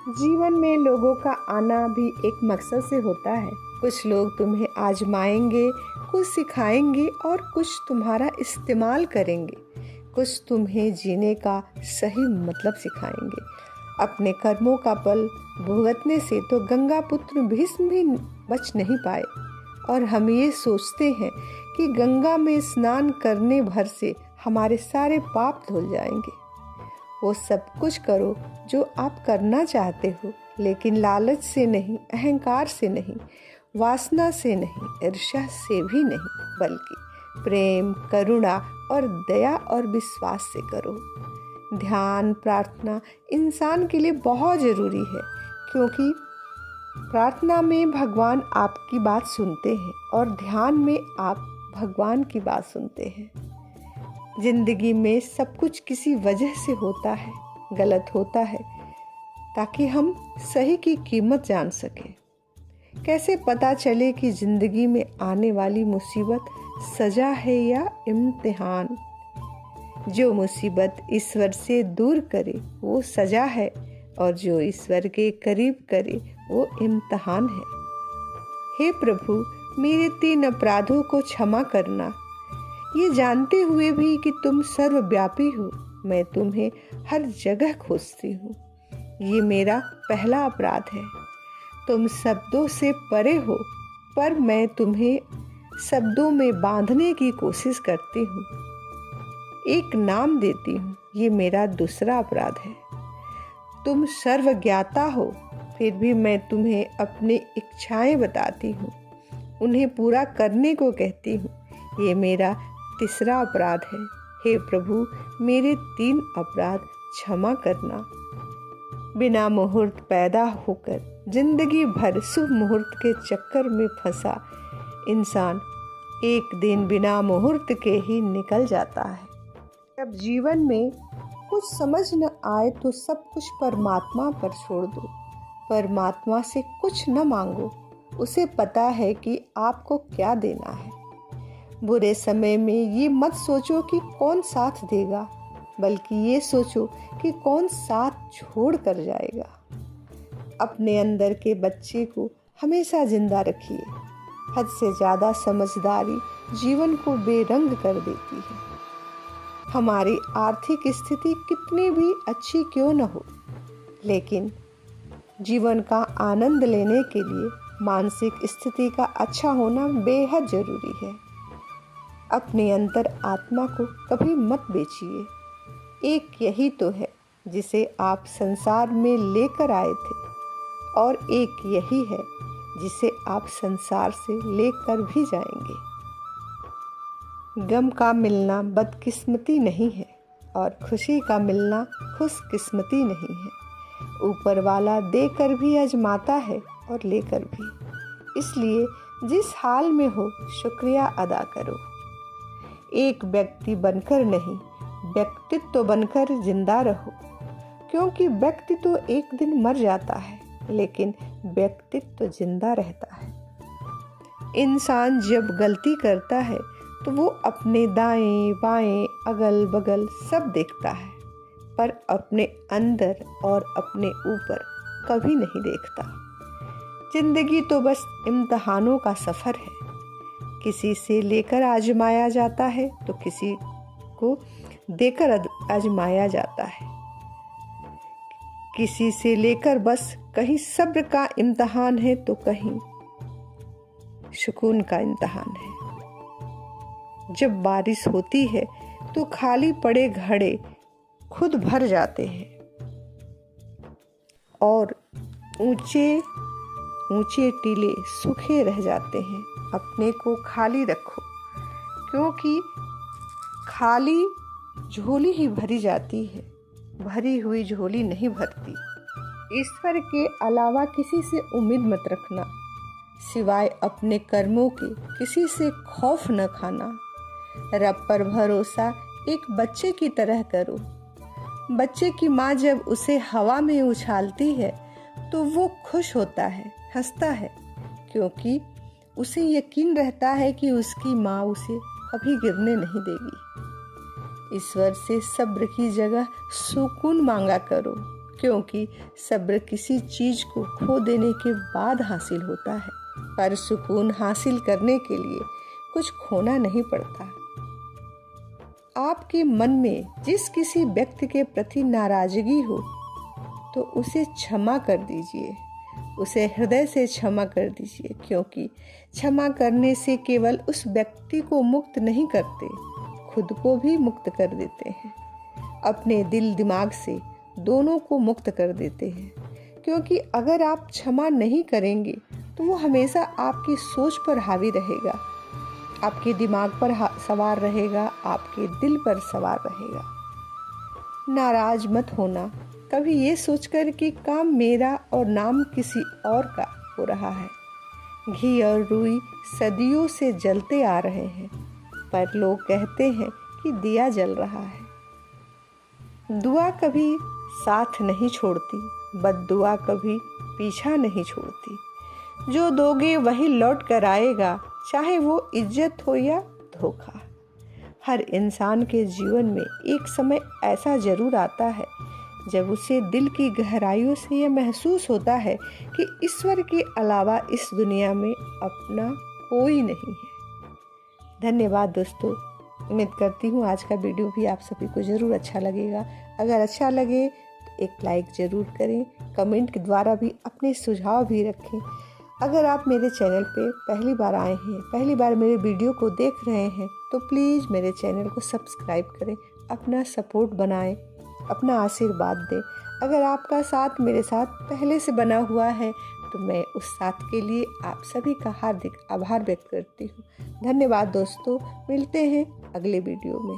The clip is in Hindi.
जीवन में लोगों का आना भी एक मकसद से होता है। कुछ लोग तुम्हें आजमाएंगे, कुछ सिखाएंगे और कुछ तुम्हारा इस्तेमाल करेंगे। कुछ तुम्हें जीने का सही मतलब सिखाएंगे। अपने कर्मों का फल भुगतने से तो गंगा पुत्र भीष्म भी बच नहीं पाए, और हम ये सोचते हैं कि गंगा में स्नान करने भर से हमारे सारे पाप धुल जाएंगे। वो सब कुछ करो जो आप करना चाहते हो, लेकिन लालच से नहीं, अहंकार से नहीं, वासना से नहीं, ईर्ष्या से भी नहीं, बल्कि प्रेम, करुणा और दया और विश्वास से करो। ध्यान, प्रार्थना इंसान के लिए बहुत ज़रूरी है, क्योंकि प्रार्थना में भगवान आपकी बात सुनते हैं और ध्यान में आप भगवान की बात सुनते हैं। जिंदगी में सब कुछ किसी वजह से होता है, गलत होता है, ताकि हम सही की कीमत जान सकें। कैसे पता चले कि जिंदगी में आने वाली मुसीबत सजा है या इम्तिहान? जो मुसीबत ईश्वर से दूर करे वो सजा है, और जो ईश्वर के करीब करे वो इम्तिहान है। हे प्रभु, मेरे 3 अपराधों को क्षमा करना। ये जानते हुए भी कि तुम सर्वव्यापी हो, मैं तुम्हें हर जगह खोजती हूँ। ये मेरा पहला अपराध है। तुम शब्दों से परे हो, पर मैं तुम्हें शब्दों में बांधने की कोशिश करती हूँ, एक नाम देती हूँ। ये मेरा दूसरा अपराध है। तुम सर्वज्ञाता हो, फिर भी मैं तुम्हें अपनी इच्छाएं बताती हूँ, उन्हें पूरा करने को कहती हूँ। ये मेरा तीसरा अपराध है। हे प्रभु, मेरे 3 अपराध क्षमा करना। बिना मुहूर्त पैदा होकर जिंदगी भर शुभ मुहूर्त के चक्कर में फंसा इंसान एक दिन बिना मुहूर्त के ही निकल जाता है। जब जीवन में कुछ समझ न आए तो सब कुछ परमात्मा पर छोड़ दो। परमात्मा से कुछ न मांगो, उसे पता है कि आपको क्या देना है। बुरे समय में ये मत सोचो कि कौन साथ देगा, बल्कि ये सोचो कि कौन साथ छोड़ कर जाएगा। अपने अंदर के बच्चे को हमेशा जिंदा रखिए। हद से ज़्यादा समझदारी जीवन को बेरंग कर देती है। हमारी आर्थिक स्थिति कितनी भी अच्छी क्यों न हो, लेकिन जीवन का आनंद लेने के लिए मानसिक स्थिति का अच्छा होना बेहद ज़रूरी है। अपने अंतर आत्मा को कभी मत बेचिए। एक यही तो है जिसे आप संसार में लेकर आए थे, और एक यही है जिसे आप संसार से लेकर भी जाएंगे। गम का मिलना बदकिस्मती नहीं है, और खुशी का मिलना खुशकिस्मती नहीं है। ऊपर वाला देकर भी आजमाता है और लेकर भी। इसलिए जिस हाल में हो शुक्रिया अदा करो। एक व्यक्ति बनकर नहीं, व्यक्तित्व बनकर जिंदा रहो, क्योंकि व्यक्ति तो एक दिन मर जाता है, लेकिन व्यक्तित्व जिंदा रहता है। इंसान जब गलती करता है तो वो अपने दाएं बाएं अगल बगल सब देखता है, पर अपने अंदर और अपने ऊपर कभी नहीं देखता। जिंदगी तो बस इम्तिहानों का सफ़र है। किसी से लेकर आजमाया जाता है तो किसी को देकर आजमाया जाता है। किसी से लेकर बस कहीं सब्र का इम्तिहान है तो कहीं सुकून का इम्तिहान है। जब बारिश होती है तो खाली पड़े घड़े खुद भर जाते हैं, और ऊंचे ऊंचे टीले सूखे रह जाते हैं। अपने को खाली रखो, क्योंकि खाली झोली ही भरी जाती है, भरी हुई झोली नहीं भरती। ईश्वर के अलावा किसी से उम्मीद मत रखना, सिवाय अपने कर्मों के। किसी से खौफ न खाना। रब पर भरोसा एक बच्चे की तरह करो। बच्चे की माँ जब उसे हवा में उछालती है तो वो खुश होता है, हंसता है, क्योंकि उसे यकीन रहता है कि उसकी माँ उसे कभी गिरने नहीं देगी। ईश्वर से सब्र की जगह सुकून मांगा करो, क्योंकि सब्र किसी चीज़ को खो देने के बाद हासिल होता है, पर सुकून हासिल करने के लिए कुछ खोना नहीं पड़ता। आपके मन में जिस किसी व्यक्ति के प्रति नाराजगी हो तो उसे क्षमा कर दीजिए, उसे हृदय से क्षमा कर दीजिए, क्योंकि क्षमा करने से केवल उस व्यक्ति को मुक्त नहीं करते, खुद को भी मुक्त कर देते हैं। अपने दिल दिमाग से दोनों को मुक्त कर देते हैं, क्योंकि अगर आप क्षमा नहीं करेंगे तो वो हमेशा आपकी सोच पर हावी रहेगा, आपके दिमाग पर सवार रहेगा, आपके दिल पर सवार रहेगा। नाराज मत होना कभी ये सोचकर कि काम मेरा और नाम किसी और का हो रहा है। घी और रुई सदियों से जलते आ रहे हैं, पर लोग कहते हैं कि दिया जल रहा है। दुआ कभी साथ नहीं छोड़ती, बद्दुआ कभी पीछा नहीं छोड़ती। जो दोगे वही लौट कर आएगा, चाहे वो इज्जत हो या धोखा। हर इंसान के जीवन में एक समय ऐसा जरूर आता है जब उसे दिल की गहराइयों से यह महसूस होता है कि ईश्वर के अलावा इस दुनिया में अपना कोई नहीं है। धन्यवाद दोस्तों। उम्मीद करती हूँ आज का वीडियो भी आप सभी को ज़रूर अच्छा लगेगा। अगर अच्छा लगे तो एक लाइक ज़रूर करें, कमेंट के द्वारा भी अपने सुझाव भी रखें। अगर आप मेरे चैनल पे पहली बार आए हैं, पहली बार मेरे वीडियो को देख रहे हैं, तो प्लीज़ मेरे चैनल को सब्सक्राइब करें, अपना सपोर्ट बनाएं, अपना आशीर्वाद दें। अगर आपका साथ मेरे साथ पहले से बना हुआ है तो मैं उस साथ के लिए आप सभी का हार्दिक आभार व्यक्त करती हूँ। धन्यवाद दोस्तों, मिलते हैं अगले वीडियो में।